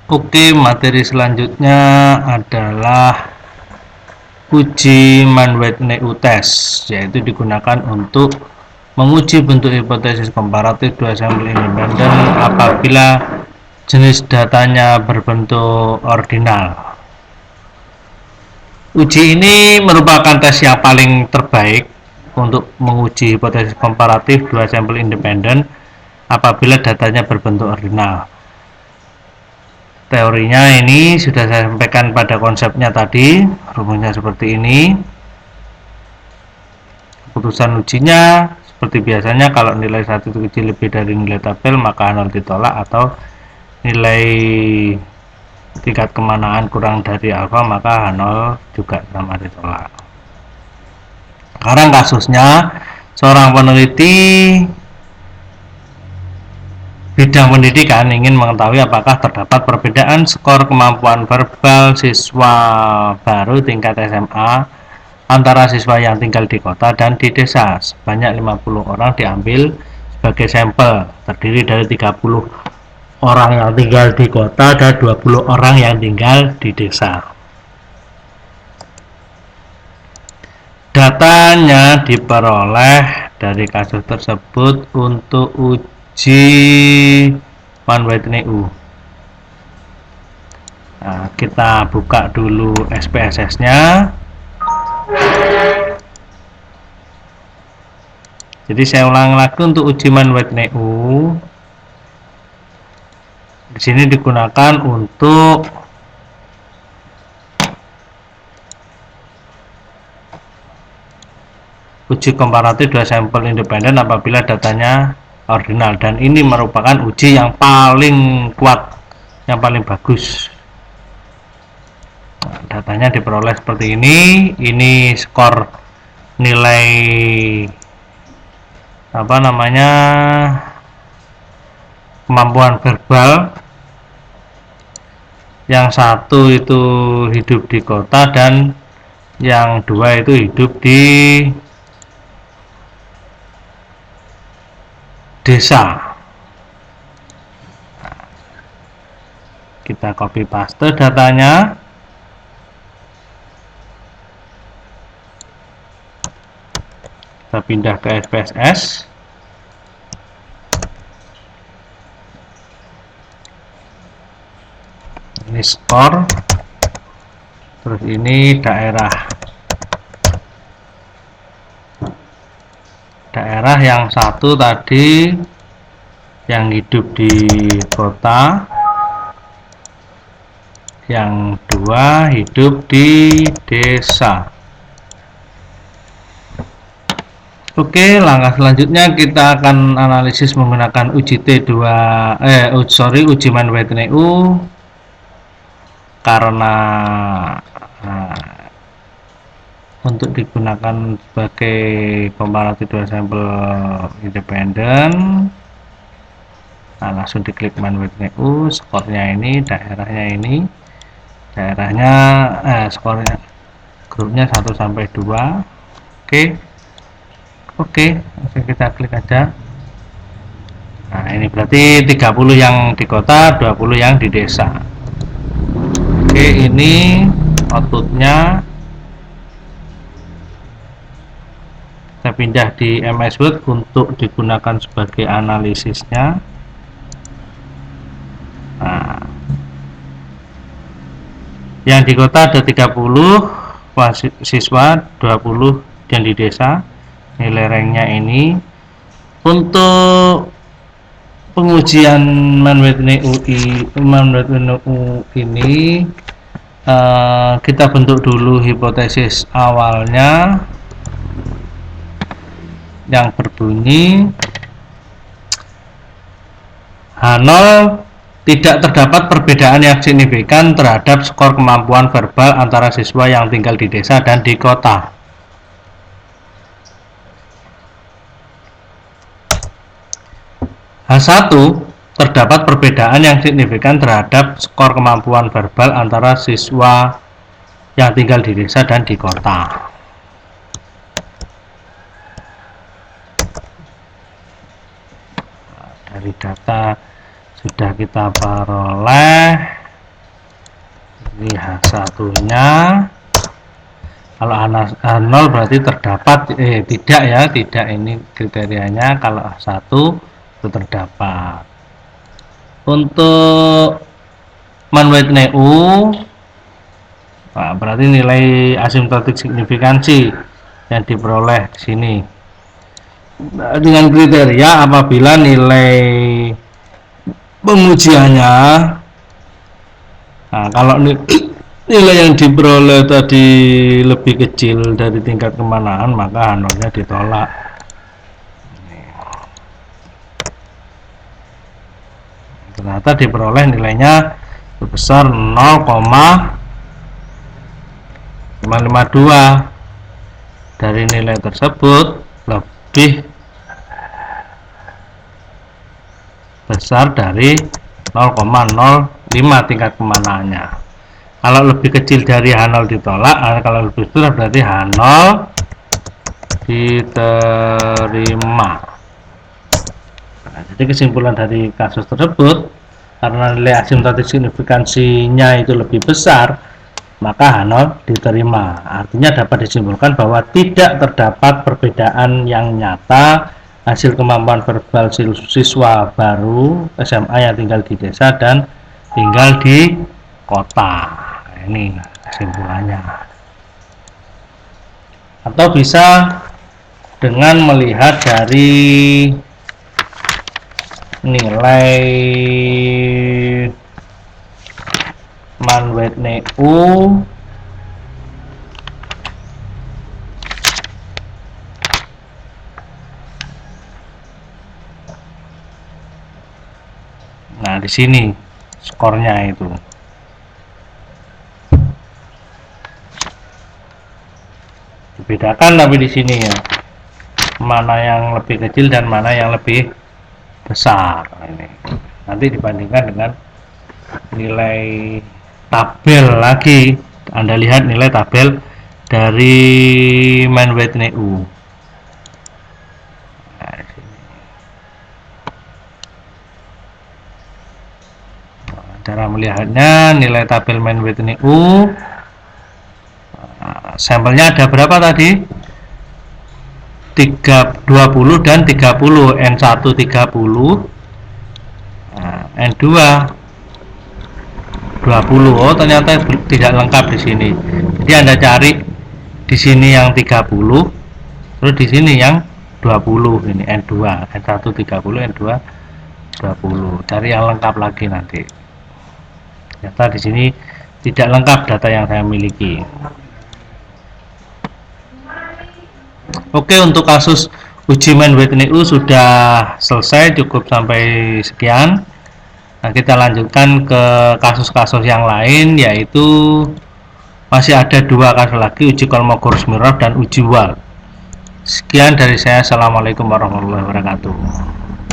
Oke, materi selanjutnya adalah uji Mann-Whitney test, yaitu digunakan untuk menguji bentuk hipotesis komparatif dua sampel independen apabila jenis datanya berbentuk ordinal. Uji ini merupakan tes yang paling terbaik untuk menguji hipotesis komparatif dua sampel independen apabila datanya berbentuk ordinal. Teorinya ini sudah saya sampaikan pada konsepnya tadi, rumusnya seperti ini. Keputusan ujinya seperti biasanya, kalau nilai satu itu kecil lebih dari nilai tabel maka 0 ditolak, atau nilai tingkat kemanaan kurang dari alfa maka 0 juga sama ditolak. Sekarang kasusnya, seorang peneliti bidang pendidikan ingin mengetahui apakah terdapat perbedaan skor kemampuan verbal siswa baru tingkat SMA antara siswa yang tinggal di kota dan di desa. Sebanyak 50 orang diambil sebagai sampel, terdiri dari 30 orang yang tinggal di kota dan 20 orang yang tinggal di desa. Datanya diperoleh dari kasus tersebut untuk uji Mann-Whitney. Nah, kita buka dulu SPSS-nya. Jadi saya ulang lagi, untuk uji Mann-Whitney di sini digunakan untuk uji komparatif dua sampel independen apabila datanya ordinal, dan ini merupakan uji yang paling kuat, yang paling bagus. Nah, datanya diperoleh seperti ini skor nilai kemampuan verbal. Yang satu itu hidup di kota dan yang dua itu hidup di desa. Kita copy paste datanya. Kita pindah ke SPSS. Ini skor, terus ini daerah yang satu tadi yang hidup di kota, yang dua hidup di desa. Oke, langkah selanjutnya kita akan analisis menggunakan uji uji Mann-Whitney karena untuk digunakan sebagai komparatif dua sampel independen. Nah, langsung diklik Mann-Whitney, skornya ini, daerahnya skornya, grupnya 1 sampai 2. Oke, langsung kita klik aja. Nah, ini berarti 30 yang di kota, 20 yang di desa. Oke, ini outputnya. Kita pindah di MS Word untuk digunakan sebagai analisisnya. Nah, yang di kota ada 30 siswa, 20 yang di desa. Nilai ranknya ini. Untuk pengujian Mann-Whitney ini kita bentuk dulu hipotesis awalnya yang berbunyi H0 tidak terdapat perbedaan yang signifikan terhadap skor kemampuan verbal antara siswa yang tinggal di desa dan di kota. H1 terdapat perbedaan yang signifikan terhadap skor kemampuan verbal antara siswa yang tinggal di desa dan di kota. Dari data sudah kita peroleh Ini H1 nya, kalau H0 berarti terdapat, tidak ya, tidak, ini kriterianya. Kalau H1 itu terdapat. Untuk man-weight U, nah, berarti nilai asimptotik signifikansi yang diperoleh di sini dengan kriteria apabila nilai pengujiannya, nah, kalau nilai yang diperoleh tadi lebih kecil dari tingkat kemanaan, maka H0-nya ditolak. Ternyata diperoleh nilainya sebesar 0,552. Dari nilai tersebut lebih besar dari 0,05 tingkat kemanaannya. Kalau lebih kecil dari H0 ditolak, kalau lebih besar berarti H0 diterima. Nah, jadi kesimpulan dari kasus tersebut, karena nilai asimptotik signifikansinya itu lebih besar, maka H0 diterima. Artinya dapat disimpulkan bahwa tidak terdapat perbedaan yang nyata hasil kemampuan verbal siswa baru SMA yang tinggal di desa dan tinggal di kota. Nah, ini kesimpulannya. Atau bisa dengan melihat dari nilai man-weight U nah di sini skornya itu dibedakan, tapi di sini ya mana yang lebih kecil dan mana yang lebih besar. Ini nanti dibandingkan dengan nilai tabel lagi. Anda lihat nilai tabel dari man-weight U. Nah, cara melihatnya, nilai tabel man-weight U, sampelnya ada berapa tadi? 20 dan 30, N1 30, N2 20. Oh, ternyata tidak lengkap di sini. Jadi Anda cari di sini yang 30, terus di sini yang 20. Ini N2, N1 30, N2 20. Cari yang lengkap lagi nanti. Ternyata di sini tidak lengkap data yang saya miliki. Oke, untuk kasus uji man-weight U sudah selesai, cukup sampai sekian. Nah, kita lanjutkan ke kasus-kasus yang lain, yaitu masih ada 2 kasus lagi, uji Kolmogorov-Smirnov dan uji Wahl. Sekian dari saya. Assalamualaikum warahmatullahi wabarakatuh.